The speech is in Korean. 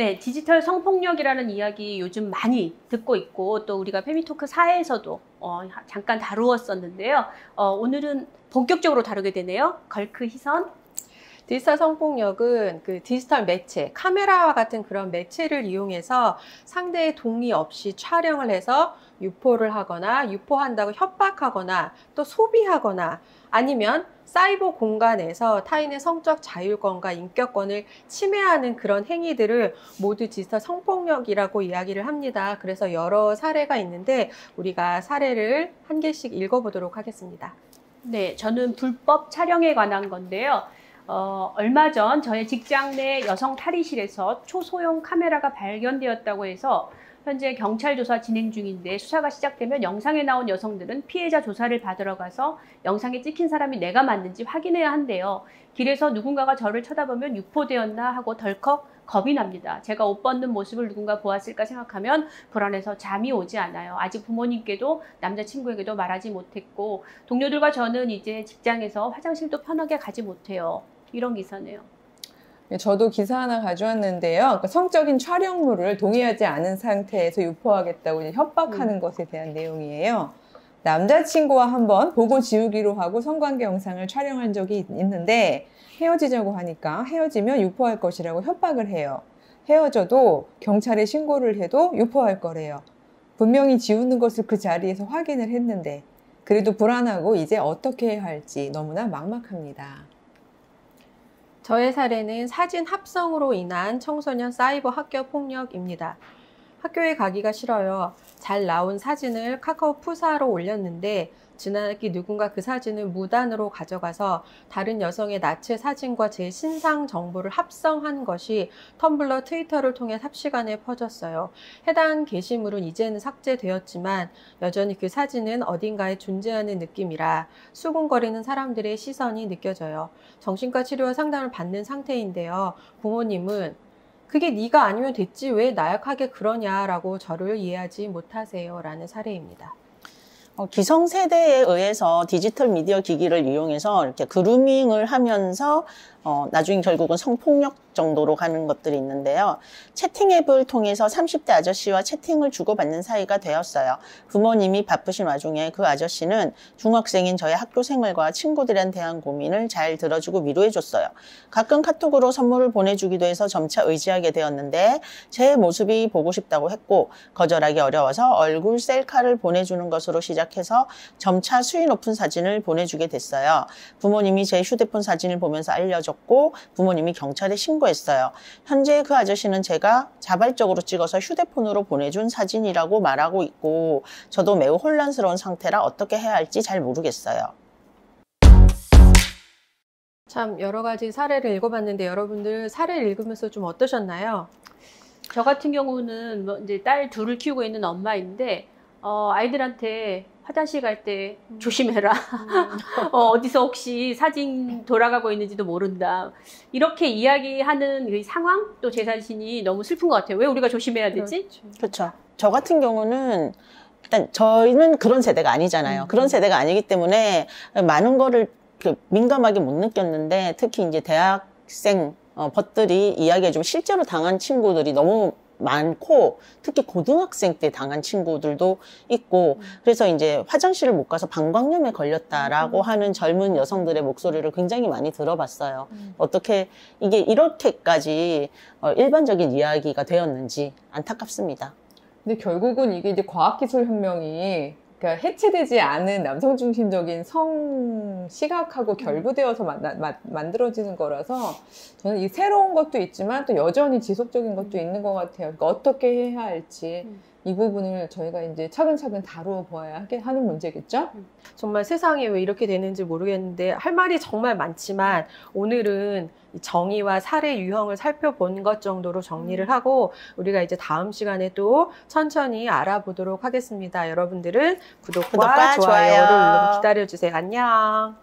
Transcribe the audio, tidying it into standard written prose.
네, 디지털 성폭력이라는 이야기 요즘 많이 듣고 있고 또 우리가 페미토크 4에서도 잠깐 다루었었는데요. 오늘은 본격적으로 다루게 되네요. 걸크 희선. 디지털 성폭력은 그 디지털 매체, 카메라와 같은 그런 매체를 이용해서 상대의 동의 없이 촬영을 해서 유포를 하거나 유포한다고 협박하거나 또 소비하거나 아니면 사이버 공간에서 타인의 성적 자율권과 인격권을 침해하는 그런 행위들을 모두 디지털 성폭력이라고 이야기를 합니다. 그래서 여러 사례가 있는데 우리가 사례를 한 개씩 읽어보도록 하겠습니다. 네, 저는 불법 촬영에 관한 건데요. 얼마 전 저의 직장 내 여성 탈의실에서 초소형 카메라가 발견되었다고 해서 현재 경찰 조사 진행 중인데 수사가 시작되면 영상에 나온 여성들은 피해자 조사를 받으러 가서 영상에 찍힌 사람이 내가 맞는지 확인해야 한대요. 길에서 누군가가 저를 쳐다보면 유포되었나 하고 덜컥 겁이 납니다. 제가 옷 벗는 모습을 누군가 보았을까 생각하면 불안해서 잠이 오지 않아요. 아직 부모님께도 남자친구에게도 말하지 못했고 동료들과 저는 이제 직장에서 화장실도 편하게 가지 못해요. 이런 기사네요. 저도 기사 하나 가져왔는데요. 성적인 촬영물을 동의하지 않은 상태에서 유포하겠다고 이제 협박하는 것에 대한 내용이에요. 남자친구와 한번 보고 지우기로 하고 성관계 영상을 촬영한 적이 있는데 헤어지자고 하니까 헤어지면 유포할 것이라고 협박을 해요. 헤어져도 경찰에 신고를 해도 유포할 거래요. 분명히 지우는 것을 그 자리에서 확인을 했는데 그래도 불안하고 이제 어떻게 해야 할지 너무나 막막합니다. 저의 사례는 사진 합성으로 인한 청소년 사이버 학교 폭력입니다. 학교에 가기가 싫어요. 잘 나온 사진을 카카오 푸사로 올렸는데 지난학기 누군가 그 사진을 무단으로 가져가서 다른 여성의 나체 사진과 제 신상 정보를 합성한 것이 텀블러, 트위터를 통해 삽시간에 퍼졌어요. 해당 게시물은 이제는 삭제되었지만 여전히 그 사진은 어딘가에 존재하는 느낌이라 수군거리는 사람들의 시선이 느껴져요. 정신과 치료와 상담을 받는 상태인데요. 부모님은 그게 네가 아니면 됐지 왜 나약하게 그러냐라고 저를 이해하지 못하세요 라는 사례입니다. 기성세대에 의해서 디지털 미디어 기기를 이용해서 이렇게 그루밍을 하면서 나중에 결국은 성폭력 정도로 가는 것들이 있는데요. 채팅 앱을 통해서 30대 아저씨와 채팅을 주고받는 사이가 되었어요. 부모님이 바쁘신 와중에 그 아저씨는 중학생인 저의 학교 생활과 친구들에 대한 고민을 잘 들어주고 위로해줬어요. 가끔 카톡으로 선물을 보내주기도 해서 점차 의지하게 되었는데 제 모습이 보고 싶다고 했고 거절하기 어려워서 얼굴 셀카를 보내주는 것으로 시작해서 점차 수위 높은 사진을 보내주게 됐어요. 부모님이 제 휴대폰 사진을 보면서 알려줬고 부모님이 경찰에 신고했어요. 현재 그 아저씨는 제가 자발적으로 찍어서 휴대폰으로 보내준 사진이라고 말하고 있고 저도 매우 혼란스러운 상태라 어떻게 해야 할지 잘 모르겠어요. 참 여러 가지 사례를 읽어봤는데 여러분들 사례를 읽으면서 좀 어떠셨나요? 저 같은 경우는 이제 딸 둘을 키우고 있는 엄마인데 아이들한테 화장실 갈 때 조심해라. 어디서 혹시 사진 돌아가고 있는지도 모른다. 이렇게 이야기하는 그 상황 또 제 자신이 너무 슬픈 것 같아요. 왜 우리가 조심해야 되지? 그렇죠. 저 같은 경우는 일단 저희는 그런 세대가 아니잖아요. 그런 세대가 아니기 때문에 많은 거를 민감하게 못 느꼈는데 특히 이제 대학생 벗들이 이야기해주면 실제로 당한 친구들이 너무 많고 특히 고등학생 때 당한 친구들도 있고 그래서 이제 화장실을 못 가서 방광염에 걸렸다라고 하는 젊은 여성들의 목소리를 굉장히 많이 들어봤어요. 어떻게 이게 이렇게까지 일반적인 이야기가 되었는지 안타깝습니다. 근데 결국은 이게 이제 과학기술 혁명이 그러니까 해체되지 않은 남성 중심적인 성 시각하고 결부되어서 만들어지는 거라서 저는 이 새로운 것도 있지만 또 여전히 지속적인 것도 있는 것 같아요. 그러니까 어떻게 해야 할지 이 부분을 저희가 이제 차근차근 다루어 보아야 하는 문제겠죠? 정말 세상이 왜 이렇게 되는지 모르겠는데 할 말이 정말 많지만 오늘은 정의와 사례 유형을 살펴본 것 정도로 정리를 하고 우리가 이제 다음 시간에 또 천천히 알아보도록 하겠습니다. 여러분들은 구독과 좋아요를 기다려주세요. 안녕.